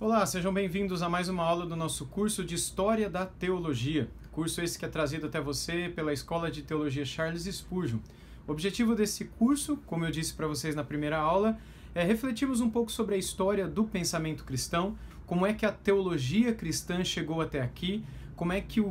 Olá, sejam bem-vindos a mais uma aula do nosso curso de História da Teologia. Curso esse que é trazido até você pela Escola de Teologia Charles Spurgeon. O objetivo desse curso, como eu disse para vocês na primeira aula, é refletirmos um pouco sobre a história do pensamento cristão, como é que a teologia cristã chegou até aqui, como é que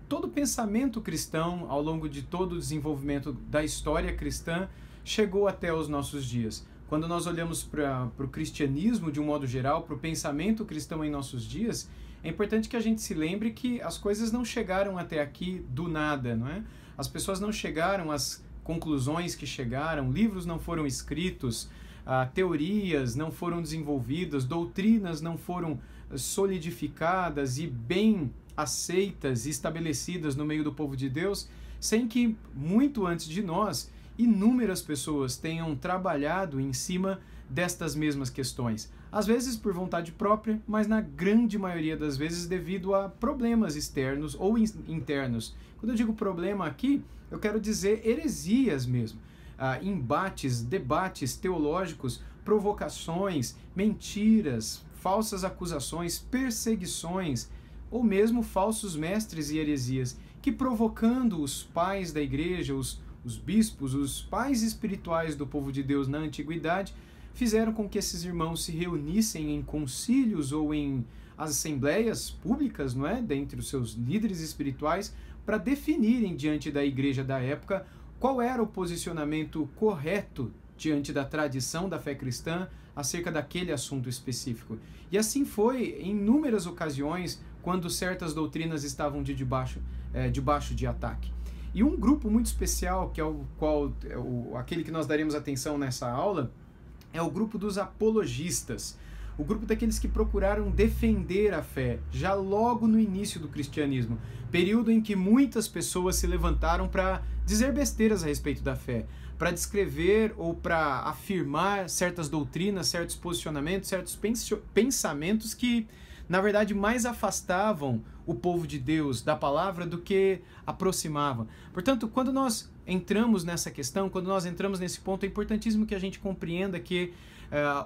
todo o pensamento cristão, ao longo de todo o desenvolvimento da história cristã, chegou até os nossos dias. Quando nós olhamos para o cristianismo de um modo geral, para o pensamento cristão em nossos dias, é importante que a gente se lembre que as coisas não chegaram até aqui do nada, não é? As pessoas não chegaram às conclusões que chegaram, livros não foram escritos, teorias não foram desenvolvidas, doutrinas não foram solidificadas e bem aceitas e estabelecidas no meio do povo de Deus, sem que, muito antes de nós, inúmeras pessoas tenham trabalhado em cima destas mesmas questões. Às vezes por vontade própria, mas na grande maioria das vezes devido a problemas externos ou internos. Quando eu digo problema aqui, eu quero dizer heresias mesmo. Embates, debates teológicos, provocações, mentiras, falsas acusações, perseguições, ou mesmo falsos mestres e heresias, que provocando os pais da igreja, os bispos, os pais espirituais do povo de Deus na antiguidade, fizeram com que esses irmãos se reunissem em concílios ou em assembleias públicas, não é? Dentre os seus líderes espirituais, para definirem diante da igreja da época qual era o posicionamento correto diante da tradição da fé cristã acerca daquele assunto específico. E assim foi em inúmeras ocasiões quando certas doutrinas estavam debaixo de ataque. E um grupo muito especial, que é aquele que nós daremos atenção nessa aula, é o grupo dos apologistas. O grupo daqueles que procuraram defender a fé, já logo no início do cristianismo, período em que muitas pessoas se levantaram para dizer besteiras a respeito da fé, para descrever ou para afirmar certas doutrinas, certos posicionamentos, certos pensamentos que, na verdade, mais afastavam o povo de Deus da palavra do que aproximavam. Portanto, quando nós entramos nessa questão, quando nós entramos nesse ponto, é importantíssimo que a gente compreenda que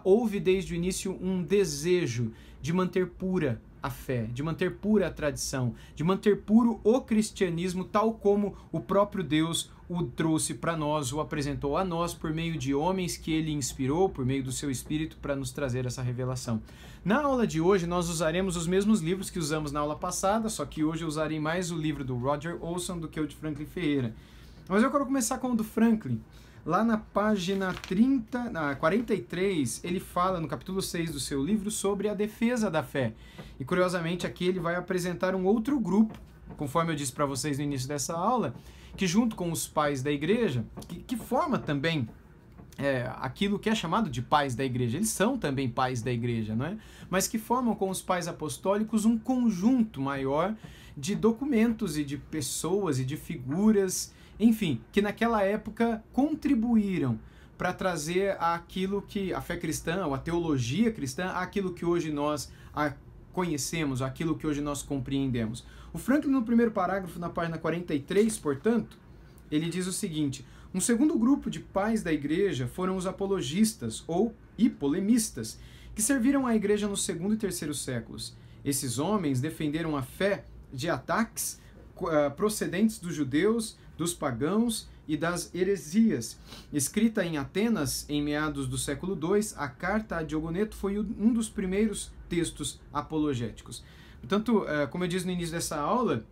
houve desde o início um desejo de manter pura a fé, de manter pura a tradição, de manter puro o cristianismo tal como o próprio Deus o trouxe para nós, o apresentou a nós por meio de homens que ele inspirou, por meio do seu Espírito, para nos trazer essa revelação. Na aula de hoje nós usaremos os mesmos livros que usamos na aula passada, só que hoje eu usarei mais o livro do Roger Olson do que o de Franklin Ferreira. Mas eu quero começar com o do Franklin. Lá na página 43, ele fala no capítulo 6 do seu livro sobre a defesa da fé. E curiosamente aqui ele vai apresentar um outro grupo, conforme eu disse para vocês no início dessa aula, que junto com os pais da igreja, que forma também aquilo que é chamado de pais da igreja. Eles são também pais da igreja, não é? Mas que formam com os pais apostólicos um conjunto maior de documentos e de pessoas e de figuras, enfim, que naquela época contribuíram para trazer aquilo que a fé cristã, ou a teologia cristã, aquilo que hoje nós conhecemos, aquilo que hoje nós compreendemos. O Franklin, no primeiro parágrafo, na página 43, portanto, ele diz o seguinte: um segundo grupo de pais da igreja foram os apologistas, e polemistas, que serviram à igreja no segundo e terceiro séculos. Esses homens defenderam a fé de ataques procedentes dos judeus, dos pagãos e das heresias. Escrita em Atenas em meados do século II, a carta a Diogoneto foi um dos primeiros textos apologéticos. Portanto, como eu disse no início dessa aula,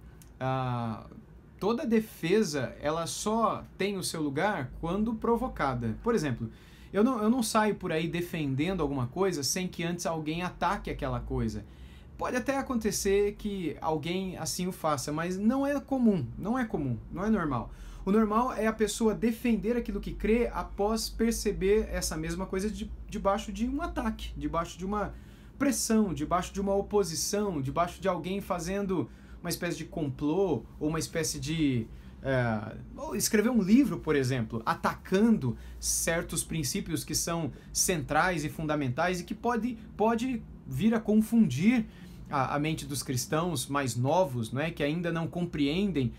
toda defesa ela só tem o seu lugar quando provocada. Por exemplo, eu não saio por aí defendendo alguma coisa sem que antes alguém ataque aquela coisa. Pode até acontecer que alguém assim o faça, mas não é comum, não é normal. O normal é a pessoa defender aquilo que crê após perceber essa mesma coisa debaixo de um ataque, debaixo de uma pressão, debaixo de uma oposição, debaixo de alguém fazendo uma espécie de complô ou uma espécie de... escrever um livro, por exemplo, atacando certos princípios que são centrais e fundamentais e que pode vir a confundir a mente dos cristãos mais novos, não é? Que ainda não compreendem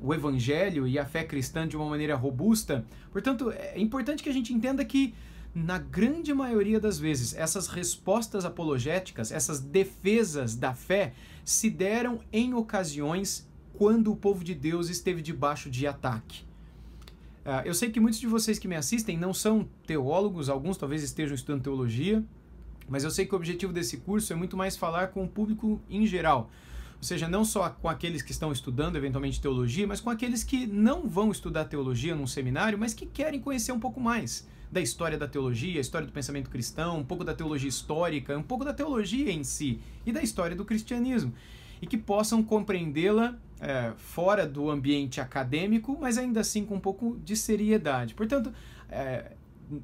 o evangelho e a fé cristã de uma maneira robusta. Portanto, é importante que a gente entenda que na grande maioria das vezes, essas respostas apologéticas, essas defesas da fé, se deram em ocasiões quando o povo de Deus esteve debaixo de ataque. Eu sei que muitos de vocês que me assistem não são teólogos, alguns talvez estejam estudando teologia, mas eu sei que o objetivo desse curso é muito mais falar com o público em geral. Ou seja, não só com aqueles que estão estudando eventualmente teologia, mas com aqueles que não vão estudar teologia num seminário, mas que querem conhecer um pouco mais da história da teologia, a história do pensamento cristão, um pouco da teologia histórica, um pouco da teologia em si e da história do cristianismo. E que possam compreendê-la fora do ambiente acadêmico, mas ainda assim com um pouco de seriedade. Portanto,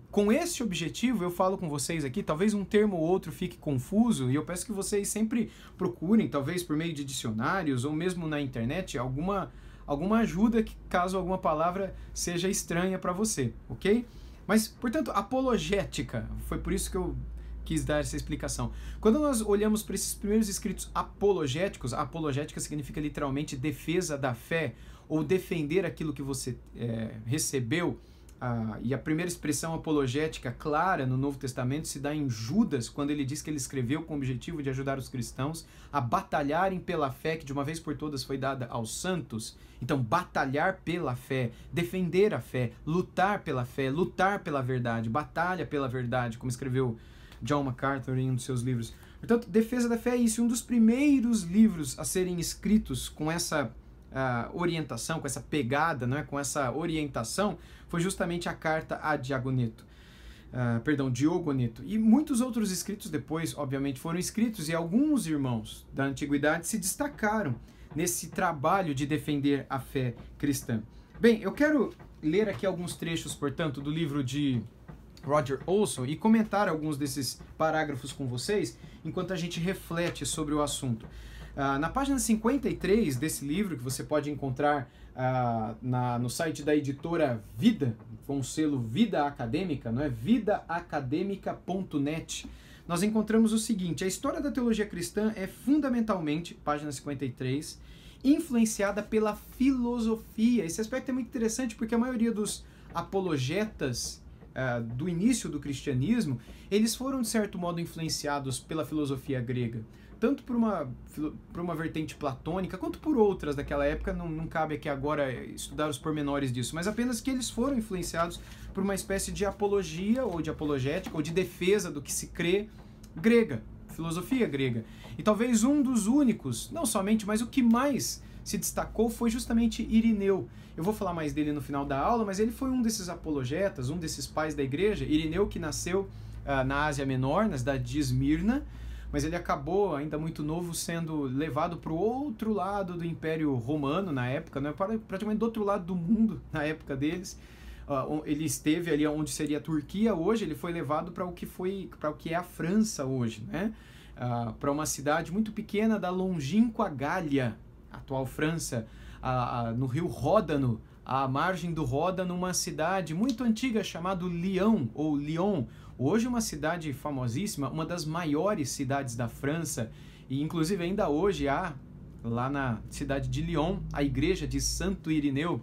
com esse objetivo, eu falo com vocês aqui, talvez um termo ou outro fique confuso, e eu peço que vocês sempre procurem, talvez por meio de dicionários ou mesmo na internet, alguma ajuda caso alguma palavra seja estranha para você, ok? Mas, portanto, apologética, foi por isso que eu quis dar essa explicação. Quando nós olhamos para esses primeiros escritos apologéticos, a apologética significa literalmente defesa da fé, ou defender aquilo que você recebeu, e a primeira expressão apologética clara no Novo Testamento se dá em Judas, quando ele diz que ele escreveu com o objetivo de ajudar os cristãos a batalharem pela fé que de uma vez por todas foi dada aos santos. Então, batalhar pela fé, defender a fé, lutar pela fé, lutar pela verdade, batalha pela verdade, como escreveu John MacArthur em um dos seus livros. Portanto, defesa da fé é isso, um dos primeiros livros a serem escritos com essa orientação, com essa pegada, né, com essa orientação, foi justamente a carta a Diogoneto. E muitos outros escritos depois, obviamente, foram escritos, e alguns irmãos da antiguidade se destacaram nesse trabalho de defender a fé cristã. Bem, eu quero ler aqui alguns trechos, portanto, do livro de Roger Olson e comentar alguns desses parágrafos com vocês, enquanto a gente reflete sobre o assunto. Na página 53 desse livro, que você pode encontrar no site da editora Vida, com o selo Vida Acadêmica, não é? vidaacademica.net, nós encontramos o seguinte: a história da teologia cristã é fundamentalmente, página 53, influenciada pela filosofia. Esse aspecto é muito interessante porque a maioria dos apologetas do início do cristianismo, eles foram de certo modo influenciados pela filosofia grega. Tanto por uma vertente platônica, quanto por outras daquela época, não cabe aqui agora estudar os pormenores disso, mas apenas que eles foram influenciados por uma espécie de apologia, ou de apologética, ou de defesa do que se crê grega, filosofia grega. E talvez um dos únicos, não somente, mas o que mais se destacou foi justamente Irineu. Eu vou falar mais dele no final da aula, mas ele foi um desses apologetas, um desses pais da igreja. Irineu, que nasceu na Ásia Menor, na cidade de Esmirna, mas ele acabou, ainda muito novo, sendo levado para o outro lado do Império Romano na época, né? Praticamente do outro lado do mundo na época deles. Ele esteve ali onde seria a Turquia hoje, ele foi levado para o que é a França hoje, né? Para uma cidade muito pequena da longínqua Gália, atual França, no rio Ródano, à margem do Ródano, uma cidade muito antiga chamada Lyon, ou Lyon, hoje uma cidade famosíssima, uma das maiores cidades da França, e inclusive ainda hoje há, lá na cidade de Lyon, a igreja de Santo Irineu.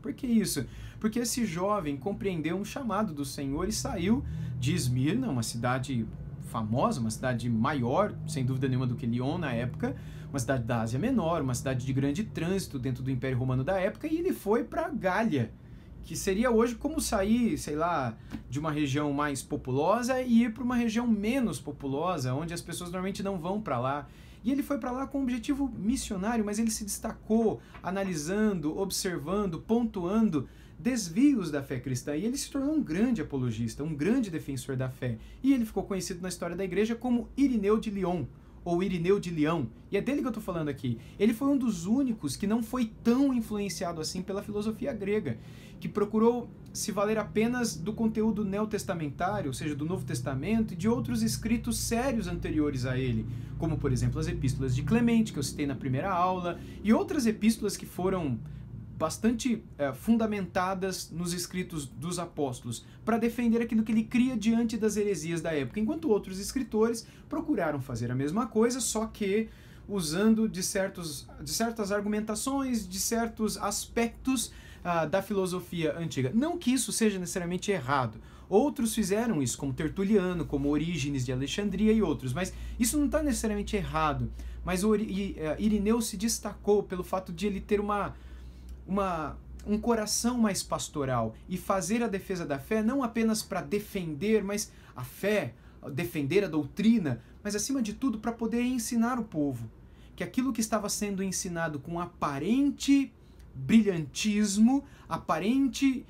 Por que isso? Porque esse jovem compreendeu um chamado do Senhor e saiu de Esmirna, uma cidade famosa, uma cidade maior, sem dúvida nenhuma, do que Lyon na época, uma cidade da Ásia Menor, uma cidade de grande trânsito dentro do Império Romano da época, e ele foi para Gália, que seria hoje como sair, sei lá, de uma região mais populosa e ir para uma região menos populosa, onde as pessoas normalmente não vão para lá. E ele foi para lá com um objetivo missionário, mas ele se destacou analisando, observando, pontuando desvios da fé cristã, e ele se tornou um grande apologista, um grande defensor da fé. E ele ficou conhecido na história da igreja como Irineu de Lyon, ou Irineu de Leão, e é dele que eu estou falando aqui. Ele foi um dos únicos que não foi tão influenciado assim pela filosofia grega, que procurou se valer apenas do conteúdo neotestamentário, ou seja, do Novo Testamento, e de outros escritos sérios anteriores a ele, como, por exemplo, as epístolas de Clemente, que eu citei na primeira aula, e outras epístolas que foram bastante fundamentadas nos escritos dos apóstolos, para defender aquilo que ele cria diante das heresias da época, enquanto outros escritores procuraram fazer a mesma coisa, só que usando de certas argumentações, de certos aspectos da filosofia antiga. Não que isso seja necessariamente errado. Outros fizeram isso, como Tertuliano, como Orígenes de Alexandria e outros. Mas isso não está necessariamente errado. Mas Irineu se destacou pelo fato de ele ter um coração mais pastoral e fazer a defesa da fé não apenas para defender, mas a fé, defender a doutrina, mas acima de tudo para poder ensinar o povo que aquilo que estava sendo ensinado com aparente brilhantismo, aparente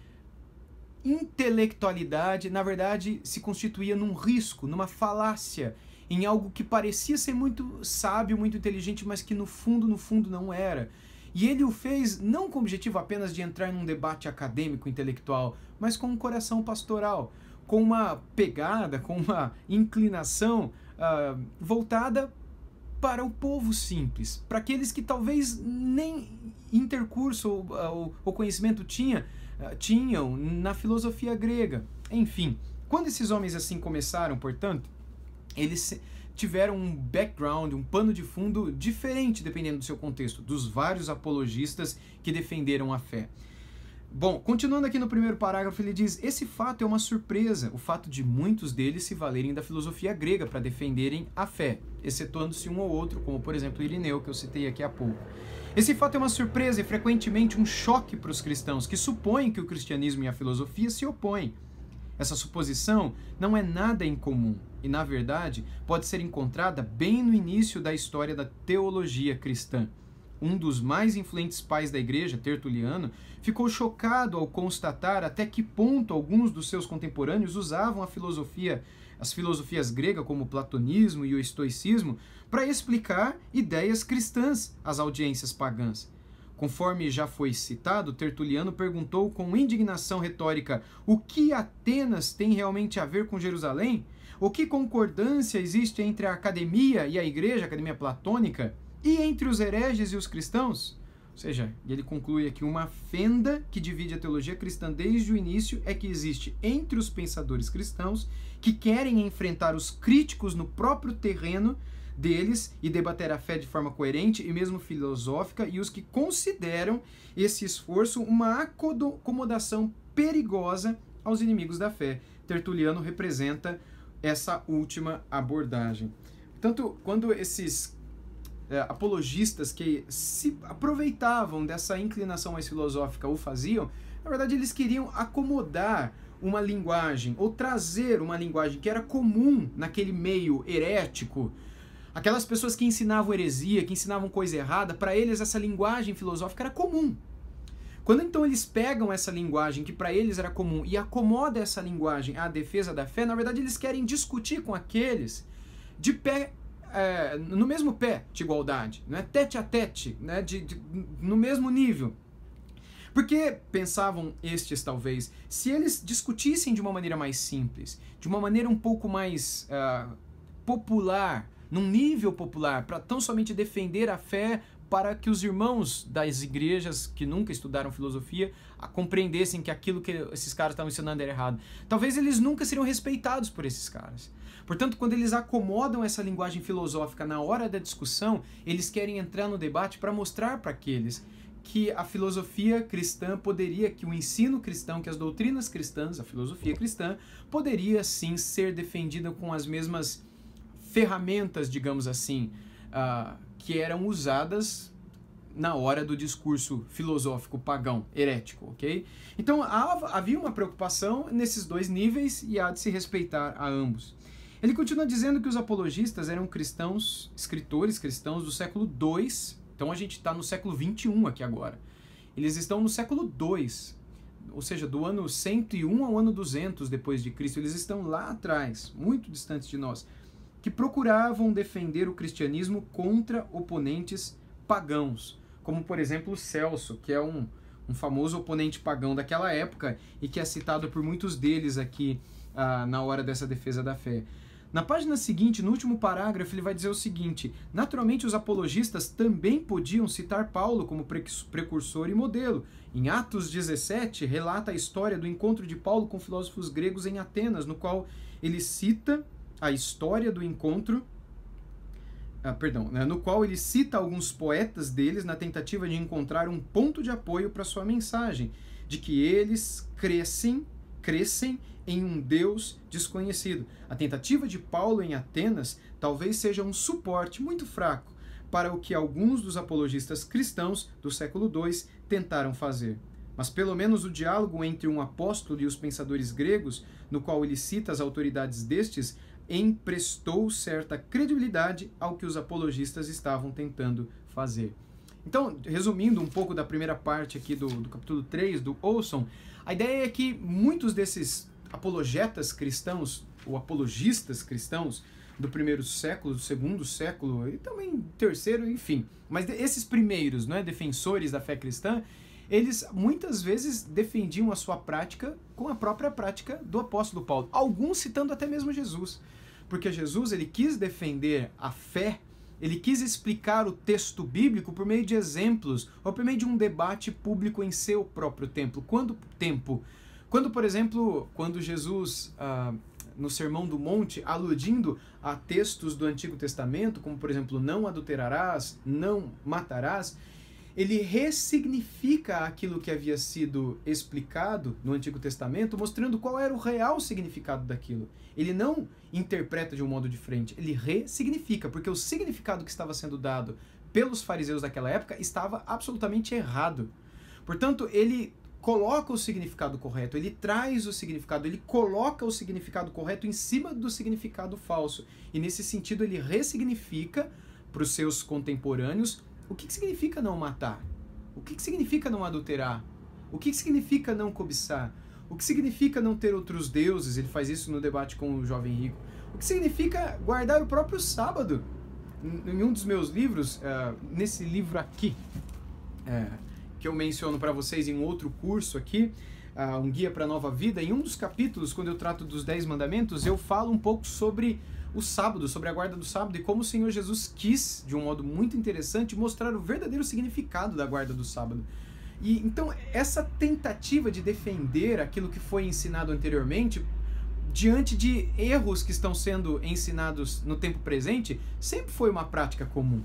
intelectualidade, na verdade se constituía num risco, numa falácia, em algo que parecia ser muito sábio, muito inteligente, mas que no fundo não era. E ele o fez não com o objetivo apenas de entrar num debate acadêmico, intelectual, mas com um coração pastoral, com uma pegada, com uma inclinação voltada para o povo simples, para aqueles que talvez nem intercurso ou conhecimento tinham na filosofia grega. Enfim, quando esses homens assim começaram, portanto, eles tiveram um background, um pano de fundo diferente, dependendo do seu contexto, dos vários apologistas que defenderam a fé. Bom, continuando aqui no primeiro parágrafo, ele diz: esse fato é uma surpresa, o fato de muitos deles se valerem da filosofia grega para defenderem a fé, excetuando-se um ou outro, como por exemplo Irineu, que eu citei aqui há pouco. Esse fato é uma surpresa e frequentemente um choque para os cristãos, que supõem que o cristianismo e a filosofia se opõem. Essa suposição não é nada incomum e, na verdade, pode ser encontrada bem no início da história da teologia cristã. Um dos mais influentes pais da igreja, Tertuliano, ficou chocado ao constatar até que ponto alguns dos seus contemporâneos usavam as filosofias gregas, como o platonismo e o estoicismo, para explicar ideias cristãs às audiências pagãs. Conforme já foi citado, Tertuliano perguntou com indignação retórica: o que Atenas tem realmente a ver com Jerusalém? O que concordância existe entre a academia e a igreja, a academia platônica, e entre os hereges e os cristãos? Ou seja, ele conclui aqui: uma fenda que divide a teologia cristã desde o início é que existe entre os pensadores cristãos que querem enfrentar os críticos no próprio terreno deles e debater a fé de forma coerente e mesmo filosófica, e os que consideram esse esforço uma acomodação perigosa aos inimigos da fé. Tertuliano representa essa última abordagem. Portanto, quando esses apologistas que se aproveitavam dessa inclinação mais filosófica o faziam, na verdade eles queriam acomodar uma linguagem, ou trazer uma linguagem que era comum naquele meio herético. Aquelas pessoas que ensinavam heresia, que ensinavam coisa errada, para eles essa linguagem filosófica era comum. Quando então eles pegam essa linguagem que para eles era comum e acomodam essa linguagem à defesa da fé, na verdade eles querem discutir com aqueles de pé, no mesmo pé de igualdade, né? Tete a tete, né? No mesmo nível. Porque pensavam estes, talvez, se eles discutissem de uma maneira mais simples, de uma maneira um pouco mais popular, num nível popular, para tão somente defender a fé, para que os irmãos das igrejas que nunca estudaram filosofia compreendessem que aquilo que esses caras estavam ensinando era errado. Talvez eles nunca seriam respeitados por esses caras. Portanto, quando eles acomodam essa linguagem filosófica na hora da discussão, eles querem entrar no debate para mostrar para aqueles que a filosofia cristã poderia, que o ensino cristão, que as doutrinas cristãs, a filosofia cristã, poderia sim ser defendida com as mesmas ferramentas, digamos assim, que eram usadas na hora do discurso filosófico pagão, herético, ok? Então havia uma preocupação nesses dois níveis e há de se respeitar a ambos. Ele continua dizendo que os apologistas eram cristãos, escritores cristãos do século II, então a gente está no século XXI aqui agora. Eles estão no século II, ou seja, do ano 101 ao ano 200 depois de Cristo. Eles estão lá atrás, muito distantes de nós, que procuravam defender o cristianismo contra oponentes pagãos, como por exemplo Celso, que é um famoso oponente pagão daquela época e que é citado por muitos deles aqui na hora dessa defesa da fé. Na página seguinte, no último parágrafo, ele vai dizer o seguinte: naturalmente os apologistas também podiam citar Paulo como precursor e modelo. Em Atos 17, relata a história do encontro de Paulo com filósofos gregos em Atenas, no qual ele cita a história do encontro, no qual ele cita alguns poetas deles na tentativa de encontrar um ponto de apoio para sua mensagem, de que eles crescem crescem em um Deus desconhecido. A tentativa de Paulo em Atenas talvez seja um suporte muito fraco para o que alguns dos apologistas cristãos do século II tentaram fazer. Mas pelo menos o diálogo entre um apóstolo e os pensadores gregos, no qual ele cita as autoridades destes, emprestou certa credibilidade ao que os apologistas estavam tentando fazer. Então, resumindo um pouco da primeira parte aqui do capítulo 3 do Olson, a ideia é que muitos desses apologetas cristãos, ou apologistas cristãos, do primeiro século, do segundo século, e também terceiro, enfim, mas esses primeiros, não é, defensores da fé cristã, eles muitas vezes defendiam a sua prática com a própria prática do apóstolo Paulo, alguns citando até mesmo Jesus, porque Jesus ele quis defender a fé, ele quis explicar o texto bíblico por meio de exemplos, ou por meio de um debate público em seu próprio templo. Quando, por exemplo, quando Jesus, no Sermão do Monte, aludindo a textos do Antigo Testamento, como por exemplo, não adulterarás, não matarás, ele ressignifica aquilo que havia sido explicado no Antigo Testamento, mostrando qual era o real significado daquilo. Ele não interpreta de um modo diferente, ele ressignifica, porque o significado que estava sendo dado pelos fariseus daquela época estava absolutamente errado. Portanto, ele coloca o significado correto, ele traz o significado, ele coloca o significado correto em cima do significado falso. E nesse sentido, ele ressignifica para os seus contemporâneos o que significa não matar? O que significa não adulterar? O que significa não cobiçar? O que significa não ter outros deuses? Ele faz isso no debate com o jovem rico. O que significa guardar o próprio sábado? Em um dos meus livros, nesse livro aqui, que eu menciono para vocês em outro curso aqui, um guia para a nova vida, em um dos capítulos, quando eu trato dos 10 mandamentos, eu falo um pouco sobre o sábado, sobre a guarda do sábado e como o Senhor Jesus quis, de um modo muito interessante, mostrar o verdadeiro significado da guarda do sábado. E então essa tentativa de defender aquilo que foi ensinado anteriormente, diante de erros que estão sendo ensinados no tempo presente, sempre foi uma prática comum.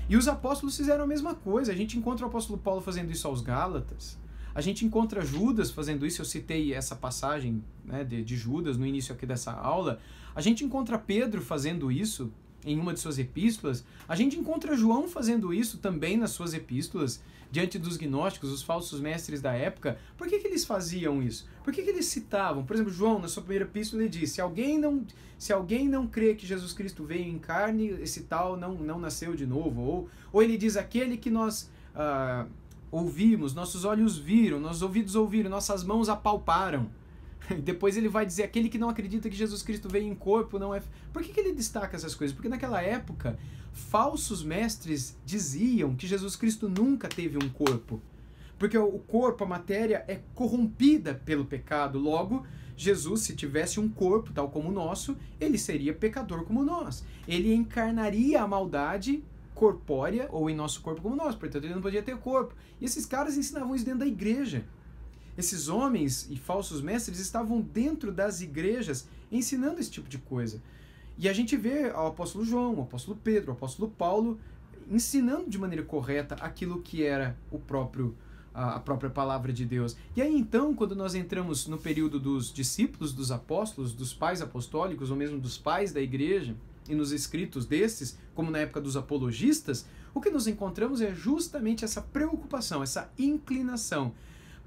E os apóstolos fizeram a mesma coisa. A gente encontra o apóstolo Paulo fazendo isso aos Gálatas, a gente encontra Judas fazendo isso. Eu citei essa passagem, né, de Judas no início aqui dessa aula. A gente encontra Pedro fazendo isso em uma de suas epístolas. A gente encontra João fazendo isso também nas suas epístolas, diante dos gnósticos, os falsos mestres da época. Por que eles faziam isso? Por que eles citavam? Por exemplo, João, na sua primeira epístola, ele diz: se alguém não crê que Jesus Cristo veio em carne, esse tal não nasceu de novo. Ou ele diz: aquele que nós ouvimos, nossos olhos viram, nossos ouvidos ouviram, nossas mãos apalparam. Depois ele vai dizer: aquele que não acredita que Jesus Cristo veio em corpo não é... Por que ele destaca essas coisas? Porque naquela época, falsos mestres diziam que Jesus Cristo nunca teve um corpo. Porque o corpo, a matéria, é corrompida pelo pecado. Logo, Jesus, se tivesse um corpo tal como o nosso, ele seria pecador como nós. Ele encarnaria a maldade corpórea, ou em nosso corpo como nós. Portanto, ele não podia ter corpo. E esses caras ensinavam isso dentro da igreja. Esses homens e falsos mestres estavam dentro das igrejas ensinando esse tipo de coisa. E a gente vê o apóstolo João, o apóstolo Pedro, o apóstolo Paulo ensinando de maneira correta aquilo que era a própria palavra de Deus. E aí então, quando nós entramos no período dos discípulos, dos apóstolos, dos pais apostólicos, ou mesmo dos pais da igreja, e nos escritos desses, como na época dos apologistas, o que nos encontramos é justamente essa preocupação, essa inclinação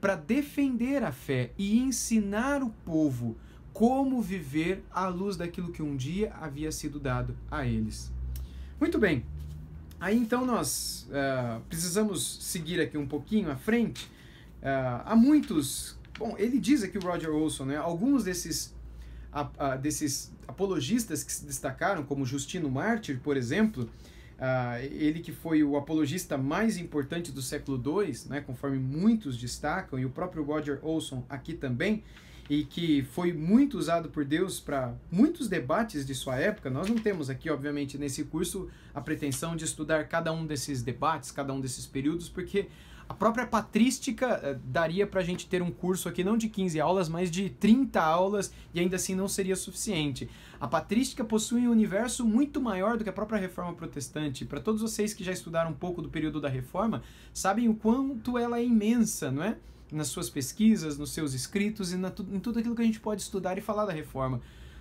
para defender a fé e ensinar o povo como viver à luz daquilo que um dia havia sido dado a eles. Muito bem, aí então nós precisamos seguir aqui um pouquinho à frente. Há muitos... Bom, ele diz aqui, o Roger Olson, né, alguns desses apologistas que se destacaram, como Justino Mártir, por exemplo, ele que foi o apologista mais importante do século II, né, conforme muitos destacam, e o próprio Roger Olson aqui também, e que foi muito usado por Deus para muitos debates de sua época. Nós não temos aqui, obviamente, nesse curso, a pretensão de estudar cada um desses debates, cada um desses períodos, porque A própria patrística daria para a gente ter um curso aqui não de 15 aulas, mas de 30 aulas, e ainda assim não seria suficiente. A patrística possui um universo muito maior do que a própria Reforma Protestante. Para todos vocês que já estudaram um pouco do período da Reforma, sabem o quanto ela é imensa, não é? Nas suas pesquisas, nos seus escritos e em tudo aquilo que a gente pode estudar e falar da Reforma.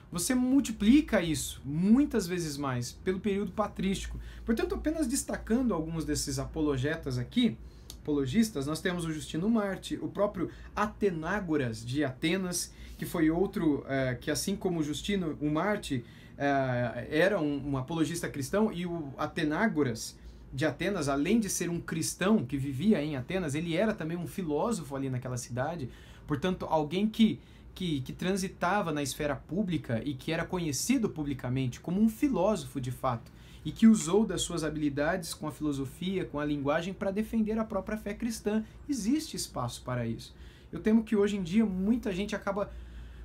Você multiplica isso muitas vezes mais pelo período patrístico. Portanto, apenas destacando alguns desses apologetas aqui, apologistas, nós temos o Justino Marte, o próprio Atenágoras de Atenas, que foi outro que, assim como o Justino, o Marte era um apologista cristão, e o Atenágoras de Atenas, além de ser um cristão que vivia em Atenas, ele era também um filósofo ali naquela cidade, portanto, alguém que transitava na esfera pública e que era conhecido publicamente como um filósofo de fato, e que usou das suas habilidades com a filosofia, com a linguagem, para defender a própria fé cristã. Existe espaço para isso. Eu temo que hoje em dia muita gente acaba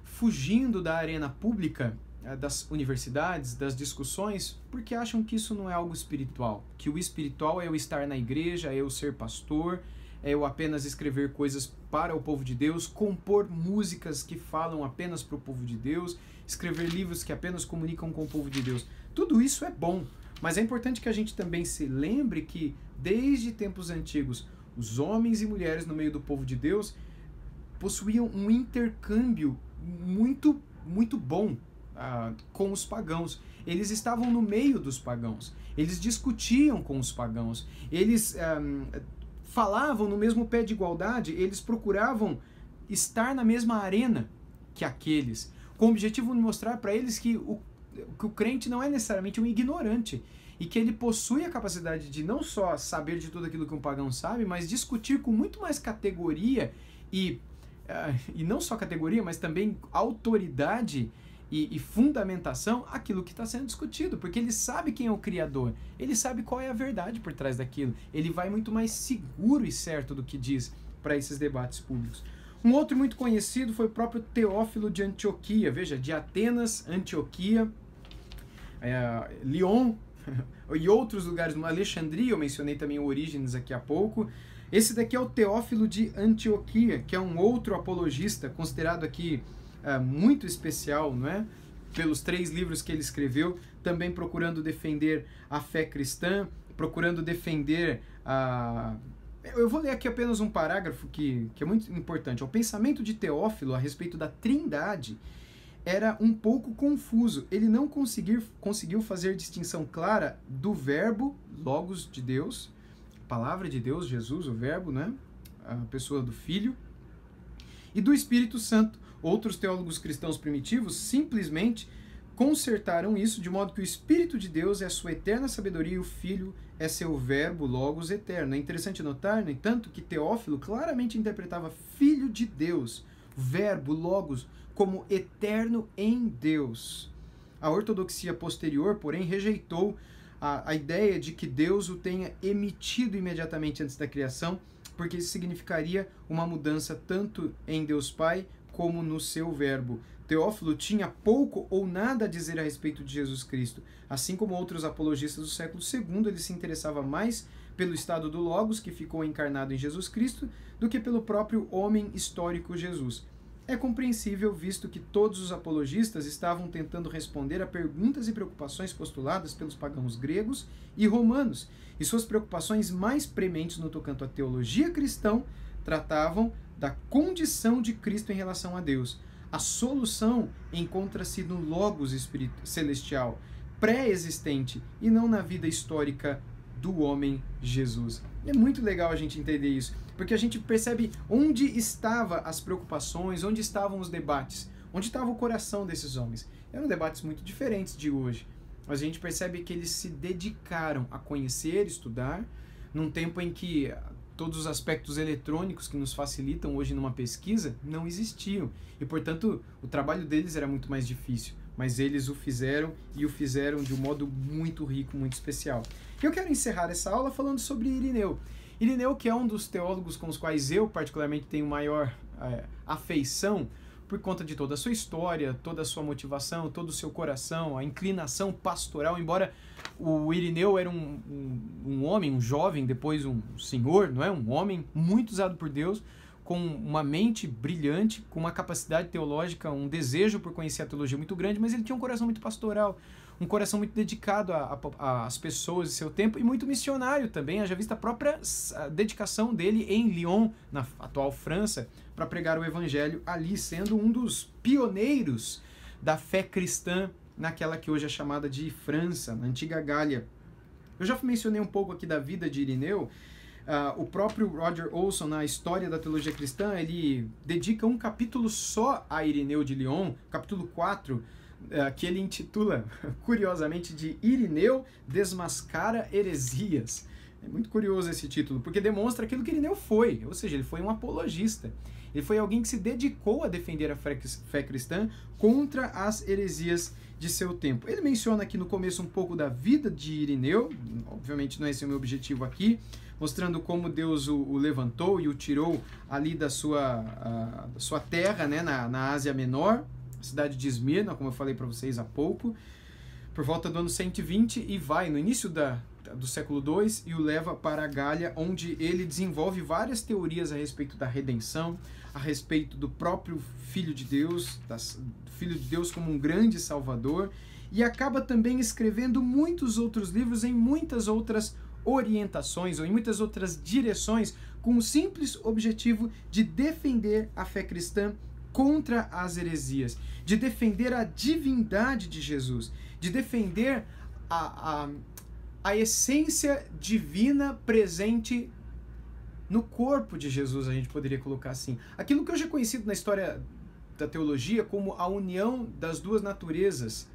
fugindo da arena pública, das universidades, das discussões, porque acham que isso não é algo espiritual, que o espiritual é eu estar na igreja, é eu ser pastor, é eu apenas escrever coisas para o povo de Deus, compor músicas que falam apenas para o povo de Deus, escrever livros que apenas comunicam com o povo de Deus. Tudo isso é bom, mas é importante que a gente também se lembre que, desde tempos antigos, os homens e mulheres no meio do povo de Deus possuíam um intercâmbio muito, muito bom com os pagãos. Eles estavam no meio dos pagãos, eles discutiam com os pagãos, eles falavam no mesmo pé de igualdade, eles procuravam estar na mesma arena que aqueles, com o objetivo de mostrar para eles que o crente não é necessariamente um ignorante, e que ele possui a capacidade de não só saber de tudo aquilo que um pagão sabe, mas discutir com muito mais categoria e não só categoria, mas também autoridade e fundamentação aquilo que está sendo discutido, porque ele sabe quem é o Criador, ele sabe qual é a verdade por trás daquilo, ele vai muito mais seguro e certo do que diz para esses debates públicos. Um outro muito conhecido foi o próprio Teófilo de Antioquia, veja, de Atenas, Antioquia, Lyon e outros lugares, no Alexandria, eu mencionei também o Orígenes aqui há pouco. Esse daqui é o Teófilo de Antioquia, que é um outro apologista, considerado aqui muito especial, não é? Pelos 3 livros que ele escreveu, também procurando defender a fé cristã, procurando defender Eu vou ler aqui apenas um parágrafo que é muito importante. O pensamento de Teófilo a respeito da Trindade era um pouco confuso. Ele não conseguiu fazer distinção clara do verbo, logos de Deus, palavra de Deus, Jesus, o verbo, né? A pessoa do Filho, e do Espírito Santo. Outros teólogos cristãos primitivos simplesmente consertaram isso de modo que o Espírito de Deus é a sua eterna sabedoria e o Filho é seu verbo, logos eterno. É interessante notar, no entanto, que Teófilo claramente interpretava Filho de Deus, verbo, logos, como eterno em Deus. A ortodoxia posterior, porém, rejeitou a ideia de que Deus o tenha emitido imediatamente antes da criação, porque isso significaria uma mudança tanto em Deus Pai como no seu verbo. Teófilo tinha pouco ou nada a dizer a respeito de Jesus Cristo. Assim como outros apologistas do século II, ele se interessava mais pelo estado do Logos, que ficou encarnado em Jesus Cristo, do que pelo próprio homem histórico Jesus. É compreensível, visto que todos os apologistas estavam tentando responder a perguntas e preocupações postuladas pelos pagãos gregos e romanos, e suas preocupações mais prementes no tocante à teologia cristã tratavam da condição de Cristo em relação a Deus. A solução encontra-se no Logos celestial, pré-existente, e não na vida histórica do homem Jesus. E é muito legal a gente entender isso, porque a gente percebe onde estavam as preocupações, onde estavam os debates, onde estava o coração desses homens. Eram debates muito diferentes de hoje, mas a gente percebe que eles se dedicaram a conhecer, estudar, num tempo em que todos os aspectos eletrônicos que nos facilitam hoje numa pesquisa não existiam. E, portanto, o trabalho deles era muito mais difícil. Mas eles o fizeram, e o fizeram de um modo muito rico, muito especial. Eu quero encerrar essa aula falando sobre Irineu. Irineu, que é um dos teólogos com os quais eu particularmente tenho maior afeição, por conta de toda a sua história, toda a sua motivação, todo o seu coração, a inclinação pastoral, embora o Irineu era um homem, um jovem, depois um senhor, não é? Um homem muito usado por Deus, com uma mente brilhante, com uma capacidade teológica, um desejo por conhecer a teologia muito grande, mas ele tinha um coração muito pastoral, um coração muito dedicado às pessoas de seu tempo e muito missionário também, haja vista a própria dedicação dele em Lyon, na atual França, para pregar o evangelho ali, sendo um dos pioneiros da fé cristã naquela que hoje é chamada de França, na antiga Gália. Eu já mencionei um pouco aqui da vida de Irineu. O próprio Roger Olson, na História da Teologia Cristã, ele dedica um capítulo só a Irineu de Lyon, capítulo 4, que ele intitula, curiosamente, de Irineu desmascara heresias. É muito curioso esse título, porque demonstra aquilo que Irineu foi, ou seja, ele foi um apologista. Ele foi alguém que se dedicou a defender a fé cristã contra as heresias de seu tempo. Ele menciona aqui no começo um pouco da vida de Irineu, obviamente não é esse o meu objetivo aqui, mostrando como Deus o levantou e o tirou ali da sua terra, né, na Ásia Menor, cidade de Esmirna, como eu falei para vocês há pouco, por volta do ano 120, e vai no início do século II e o leva para a Gália, onde ele desenvolve várias teorias a respeito da redenção, a respeito do próprio Filho de Deus, Filho de Deus como um grande Salvador, e acaba também escrevendo muitos outros livros em muitas outras orientações ou em muitas outras direções, com o simples objetivo de defender a fé cristã contra as heresias, de defender a divindade de Jesus, de defender a essência divina presente no corpo de Jesus, a gente poderia colocar assim. Aquilo que hoje é conhecido na história da teologia como a união das duas naturezas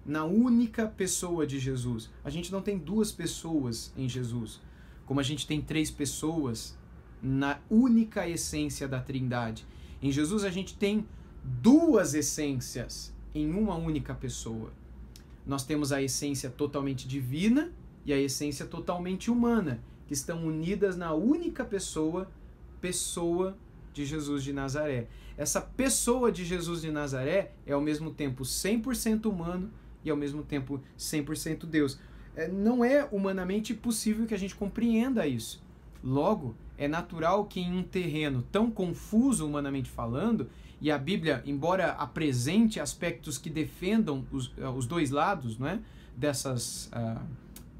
na única pessoa de Jesus. A gente não tem duas pessoas em Jesus, como a gente tem três pessoas na única essência da Trindade. Em Jesus a gente tem duas essências em uma única pessoa. Nós temos a essência totalmente divina e a essência totalmente humana, que estão unidas na única pessoa de Jesus de Nazaré. Essa pessoa de Jesus de Nazaré é ao mesmo tempo 100% humano e ao mesmo tempo 100% Deus. Não é humanamente possível que a gente compreenda isso. Logo, é natural que em um terreno tão confuso humanamente falando, e a Bíblia, embora apresente aspectos que defendam os dois lados, não é, dessas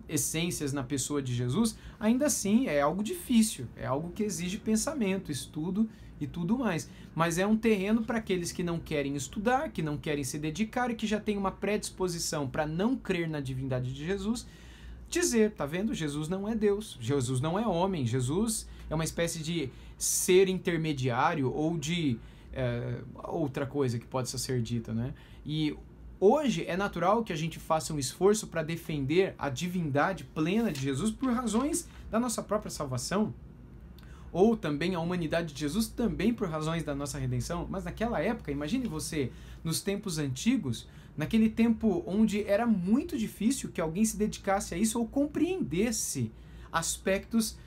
essências na pessoa de Jesus, ainda assim é algo difícil, é algo que exige pensamento, estudo e tudo mais. Mas é um terreno para aqueles que não querem estudar, que não querem se dedicar e que já têm uma predisposição para não crer na divindade de Jesus, dizer, tá vendo? Jesus não é Deus, Jesus não é homem, Jesus é uma espécie de ser intermediário ou de outra coisa que pode ser dita, né? E hoje é natural que a gente faça um esforço para defender a divindade plena de Jesus por razões da nossa própria salvação, ou também a humanidade de Jesus também por razões da nossa redenção. Mas naquela época, imagine você, nos tempos antigos, naquele tempo onde era muito difícil que alguém se dedicasse a isso ou compreendesse aspectos,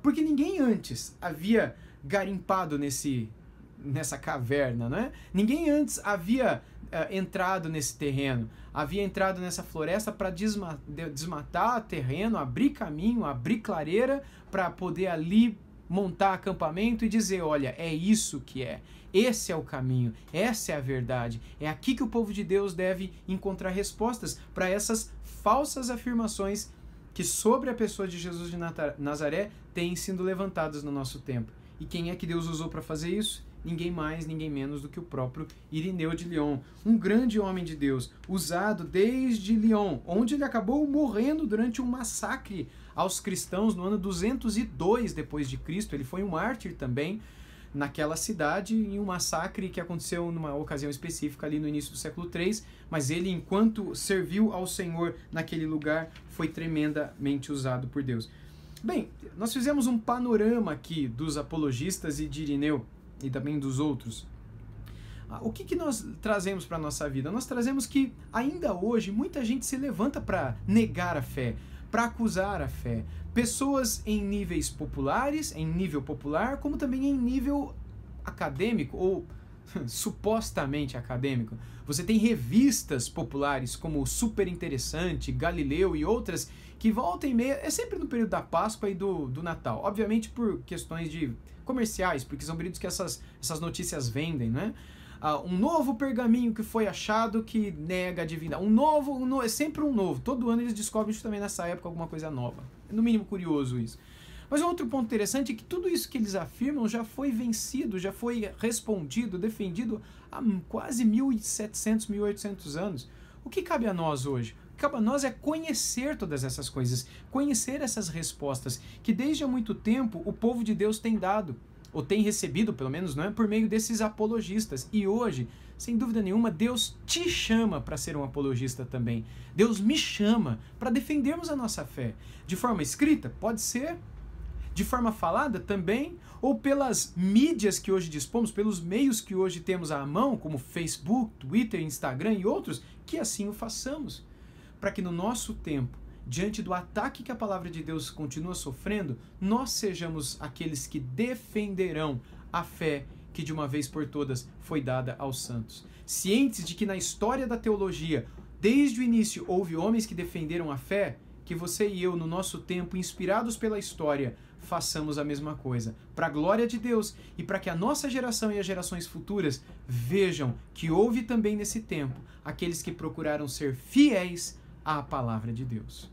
porque ninguém antes havia garimpado nessa caverna, né? Ninguém antes havia entrado nesse terreno, havia entrado nessa floresta para desmatar terreno, abrir caminho, abrir clareira para poder ali montar acampamento e dizer, olha, é isso que é, esse é o caminho, essa é a verdade, é aqui que o povo de Deus deve encontrar respostas para essas falsas afirmações que sobre a pessoa de Jesus de Nazaré têm sido levantadas no nosso tempo. E quem é que Deus usou para fazer isso? Ninguém mais, ninguém menos do que o próprio Irineu de Lyon, um grande homem de Deus, usado desde Lyon, onde ele acabou morrendo durante um massacre aos cristãos no ano 202 depois de Cristo. Ele foi um mártir também naquela cidade em um massacre que aconteceu numa ocasião específica ali no início do século III, mas ele, enquanto serviu ao Senhor naquele lugar, foi tremendamente usado por Deus. Bem, nós fizemos um panorama aqui dos apologistas e de Irineu, e também dos outros. O que nós trazemos para a nossa vida? Nós trazemos que ainda hoje muita gente se levanta para negar a fé, para acusar a fé. Pessoas em níveis populares, em nível popular, como também em nível acadêmico, ou supostamente acadêmico. Você tem revistas populares como Super Interessante, Galileu e outras que volta e meia, é sempre no período da Páscoa e do Natal. Obviamente por questões de comerciais, porque são períodos que essas notícias vendem, né? Um novo pergaminho que foi achado que nega a divindade. É sempre um novo. Todo ano eles descobrem também nessa época alguma coisa nova. É no mínimo curioso isso. Mas um outro ponto interessante é que tudo isso que eles afirmam já foi vencido, já foi respondido, defendido há quase 1700, 1800 anos. O que cabe a nós hoje? O que cabe a nós é conhecer todas essas coisas, conhecer essas respostas que desde há muito tempo o povo de Deus tem dado, ou tem recebido, pelo menos, não é, por meio desses apologistas. E hoje, sem dúvida nenhuma, Deus te chama para ser um apologista também. Deus me chama para defendermos a nossa fé. De forma escrita? Pode ser. De forma falada também, ou pelas mídias que hoje dispomos, pelos meios que hoje temos à mão, como Facebook, Twitter, Instagram e outros, que assim o façamos. Para que no nosso tempo, diante do ataque que a palavra de Deus continua sofrendo, nós sejamos aqueles que defenderão a fé que de uma vez por todas foi dada aos santos. Cientes de que na história da teologia, desde o início, houve homens que defenderam a fé, que você e eu, no nosso tempo, inspirados pela história, façamos a mesma coisa, para a glória de Deus e para que a nossa geração e as gerações futuras vejam que houve também nesse tempo aqueles que procuraram ser fiéis à palavra de Deus.